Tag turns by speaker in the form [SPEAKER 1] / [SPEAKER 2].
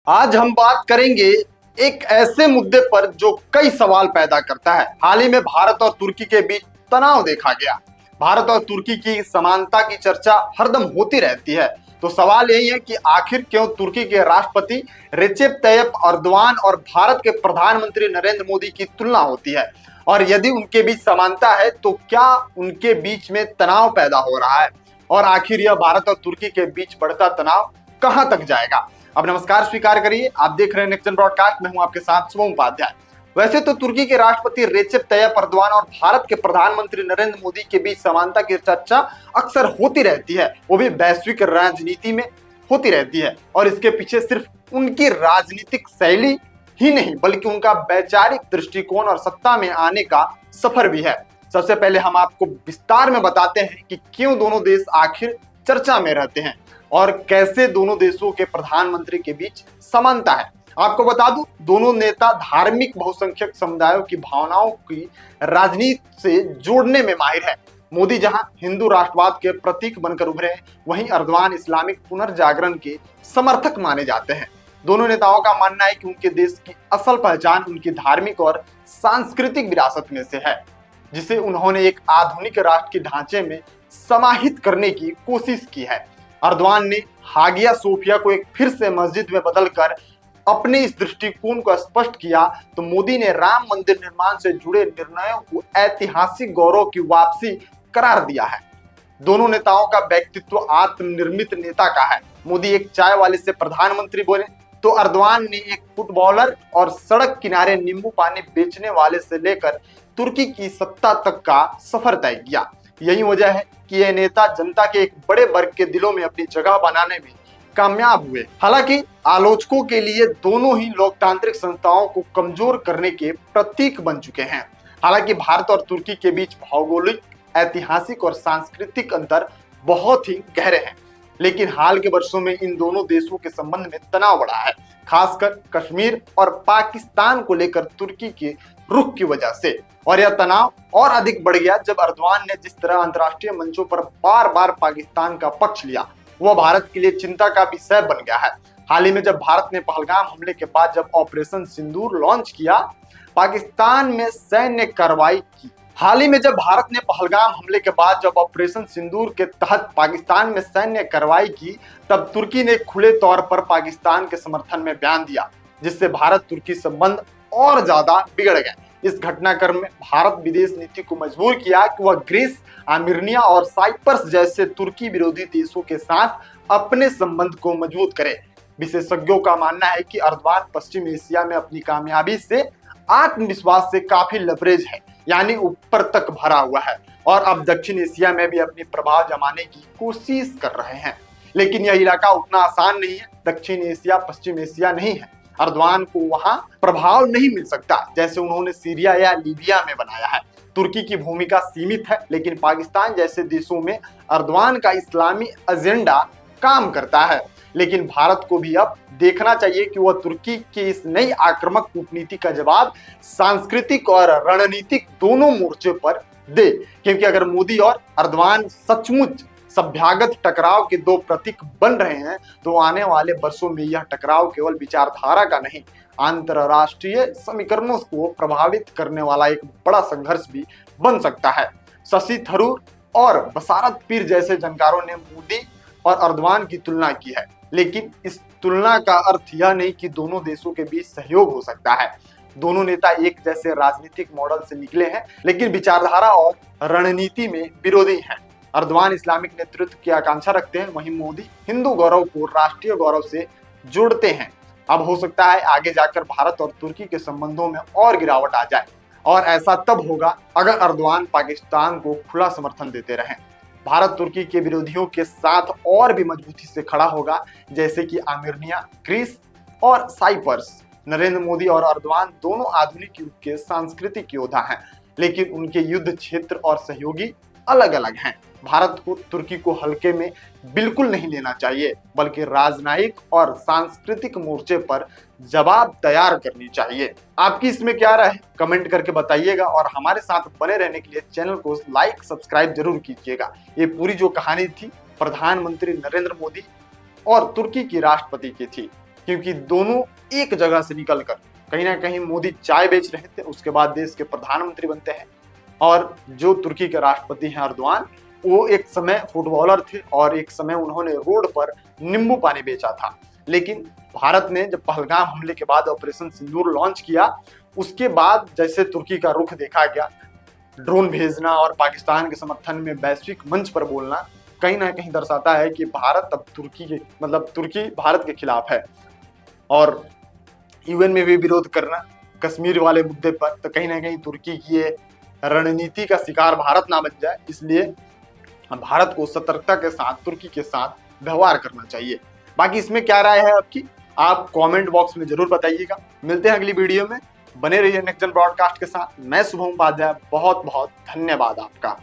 [SPEAKER 1] आज हम बात करेंगे एक ऐसे मुद्दे पर जो कई सवाल पैदा करता है। हाल ही में भारत और तुर्की के बीच तनाव देखा गया। भारत और तुर्की की समानता की चर्चा हरदम होती रहती है। तो सवाल यही है कि आखिर क्यों तुर्की के राष्ट्रपति रेसेप तैयप एर्दोगान और भारत के प्रधानमंत्री नरेंद्र मोदी की तुलना होती है, और यदि उनके बीच समानता है तो क्या उनके बीच में तनाव पैदा हो रहा है, और आखिर यह भारत और तुर्की के बीच बढ़ता तनाव कहां तक जाएगा। अब नमस्कार स्वीकार करिए, आप देख रहे हैं नेक्स्ट जनरेशन ब्रॉडकास्ट। मैं हूं आपके साथ शुभम उपाध्याय। वैसे तो तुर्की के राष्ट्रपति रेसेप तैयप एर्दोगान और भारत के प्रधानमंत्री नरेंद्र मोदी के बीच समानता की चर्चा अक्सर होती रहती है, वो भी वैश्विक राजनीति में होती रहती है। और इसके पीछे सिर्फ उनकी राजनीतिक शैली ही नहीं बल्कि उनका वैचारिक दृष्टिकोण और सत्ता में आने का सफर भी है। सबसे पहले हम आपको विस्तार में बताते हैं कि क्यों दोनों देश आखिर चर्चा में रहते हैं और कैसे दोनों देशों के प्रधानमंत्री के बीच समानता है। आपको बता दूं, दोनों नेता धार्मिक बहुसंख्यक समुदायों की भावनाओं की राजनीति से जोड़ने में माहिर है। मोदी जहां हिंदू राष्ट्रवाद के प्रतीक बनकर उभरे हैं, वहीं एर्दोगान इस्लामिक पुनर्जागरण के समर्थक माने जाते हैं। दोनों नेताओं का मानना है कि उनके देश की असल पहचान उनकी धार्मिक और सांस्कृतिक विरासत में से है, जिसे उन्होंने एक आधुनिक राष्ट्र के ढांचे में समाहित करने की कोशिश की है। एर्दोगान ने हागिया सोफिया को एक फिर से मस्जिद में बदलकर अपने इस दृष्टिकोण को स्पष्ट किया, तो मोदी ने राम मंदिर निर्माण से जुड़े निर्णयों को ऐतिहासिक गौरव की वापसी करार दिया है। दोनों नेताओं का व्यक्तित्व आत्मनिर्मित नेता का है। मोदी एक चाय वाले से प्रधानमंत्री बने, तो एर्दोगान ने एक फुटबॉलर और सड़क किनारे नींबू पानी बेचने वाले से लेकर तुर्की की सत्ता तक का सफर तय किया। यही वजह है कि ये नेता जनता के एक बड़े वर्ग के दिलों में अपनी जगह बनाने में कामयाब हुए। हालांकि आलोचकों के लिए दोनों ही लोकतांत्रिक संस्थाओं को कमजोर करने के प्रतीक बन चुके हैं। हालांकि भारत और तुर्की के बीच भौगोलिक, ऐतिहासिक और सांस्कृतिक अंतर बहुत ही गहरे हैं, लेकिन हाल के वर्षों में इन दोनों देशों के संबंध में तनाव बढ़ा है, खासकर कश्मीर और पाकिस्तान को लेकर तुर्की के रुख की वजह से। और यह तनाव और अधिक बढ़ गया जब एर्दोगान ने जिस तरह अंतर्राष्ट्रीय मंचों पर बार बार पाकिस्तान का पक्ष लिया, वह भारत के लिए चिंता का विषय बन गया है। हाल ही में जब भारत ने पहलगाम हमले के बाद जब ऑपरेशन सिंदूर लॉन्च किया, पाकिस्तान में सैन्य कार्रवाई की हाल ही में जब भारत ने पहलगाम हमले के बाद जब ऑपरेशन सिंदूर के तहत पाकिस्तान में सैन्य कार्रवाई की, तब तुर्की ने खुले तौर पर पाकिस्तान के समर्थन में बयान दिया, जिससे भारत तुर्की संबंध और ज्यादा बिगड़ गए। इस घटनाक्रम में भारत विदेश नीति को मजबूर किया कि वह ग्रीस, आर्मीनिया और साइप्रस जैसे तुर्की विरोधी देशों के साथ अपने संबंध को मजबूत करे। विशेषज्ञों का मानना है कि एर्दोगान पश्चिम एशिया में अपनी कामयाबी से आत्मविश्वास से काफी लवरेज है, यानी ऊपर तक भरा हुआ है, और अब दक्षिण एशिया में भी अपनी प्रभाव जमाने की कोशिश कर रहे हैं। लेकिन यह इलाका उतना आसान नहीं है। दक्षिण एशिया पश्चिम एशिया नहीं है। एर्दोगान को वहां प्रभाव नहीं मिल सकता जैसे उन्होंने सीरिया या लीबिया में बनाया है। तुर्की की भूमिका सीमित है, लेकिन पाकिस्तान जैसे देशों में एर्दोगान का इस्लामी एजेंडा काम करता है। लेकिन भारत को भी अब देखना चाहिए कि वह तुर्की की इस नई आक्रामक कूटनीति का जवाब सांस्कृतिक और रणनीतिक दोनों मोर्चे पर दे, क्योंकि अगर मोदी और एर्दोगान सचमुच सभ्यागत टकराव के दो प्रतीक बन रहे हैं, तो आने वाले वर्षों में यह टकराव केवल विचारधारा का नहीं, अंतरराष्ट्रीय समीकरणों को प्रभावित करने वाला एक बड़ा संघर्ष भी बन सकता है। शशि थरूर और बसारत पीर जैसे जानकारों ने मोदी और एर्दोगान की तुलना की है, लेकिन इस तुलना का अर्थ यह नहीं कि दोनों देशों के बीच सहयोग हो सकता है। दोनों नेता एक जैसे राजनीतिक मॉडल से निकले हैं, लेकिन विचारधारा और रणनीति में विरोधी हैं। एर्दोगान इस्लामिक नेतृत्व की आकांक्षा रखते हैं, वहीं मोदी हिंदू गौरव को राष्ट्रीय गौरव से जोड़ते हैं। अब हो सकता है आगे जाकर भारत और तुर्की के संबंधों में और गिरावट आ जाए, और ऐसा तब होगा अगर एर्दोगान पाकिस्तान को खुला समर्थन देते रहें। भारत तुर्की के विरोधियों के साथ और भी मजबूती से खड़ा होगा, जैसे कि आर्मीनिया, ग्रीस और साइप्रस। नरेंद्र मोदी और एर्दोगान दोनों आधुनिक युग के सांस्कृतिक योद्धा हैं, लेकिन उनके युद्ध क्षेत्र और सहयोगी अलग अलग हैं। भारत को तुर्की को हल्के में बिल्कुल नहीं लेना चाहिए, बल्कि राजनयिक और सांस्कृतिक मोर्चे पर जवाब तैयार करनी चाहिए। आपकी इसमें क्या राय है, कमेंट करके बताइएगा, और हमारे साथ बने रहने के लिए चैनल को लाइक सब्सक्राइब जरूर कीजिएगा। ये पूरी जो कहानी थी प्रधानमंत्री नरेंद्र मोदी और तुर्की की राष्ट्रपति की थी। क्योंकि दोनों एक जगह से निकलकर कहीं ना कहीं मोदी चाय बेच रहे थे, उसके बाद देश के प्रधानमंत्री बनते हैं। और जो तुर्की के राष्ट्रपति हैं अर्दोआन, वो एक समय फुटबॉलर थे और एक समय उन्होंने रोड पर नींबू पानी बेचा था। लेकिन भारत ने जब पहलगाम हमले के बाद ऑपरेशन सिंदूर लॉन्च किया, उसके बाद जैसे तुर्की का रुख देखा गया, ड्रोन भेजना और पाकिस्तान के समर्थन में वैश्विक मंच पर बोलना कहीं ना कहीं दर्शाता है कि भारत अब तुर्की भारत के खिलाफ है। और यूएन में भी विरोध करना कश्मीर वाले मुद्दे पर, तो कहीं ना कहीं तुर्की की ये रणनीति का शिकार भारत ना बन जाए, इसलिए भारत को सतर्कता के साथ तुर्की के साथ व्यवहार करना चाहिए। बाकी इसमें क्या राय है आपकी, आप कमेंट बॉक्स में जरूर बताइएगा। मिलते हैं अगली वीडियो में, बने रहिए नेक्स्ट जन ब्रॉडकास्ट के साथ। मैं शुभम उपाध्याय, बहुत बहुत धन्यवाद आपका।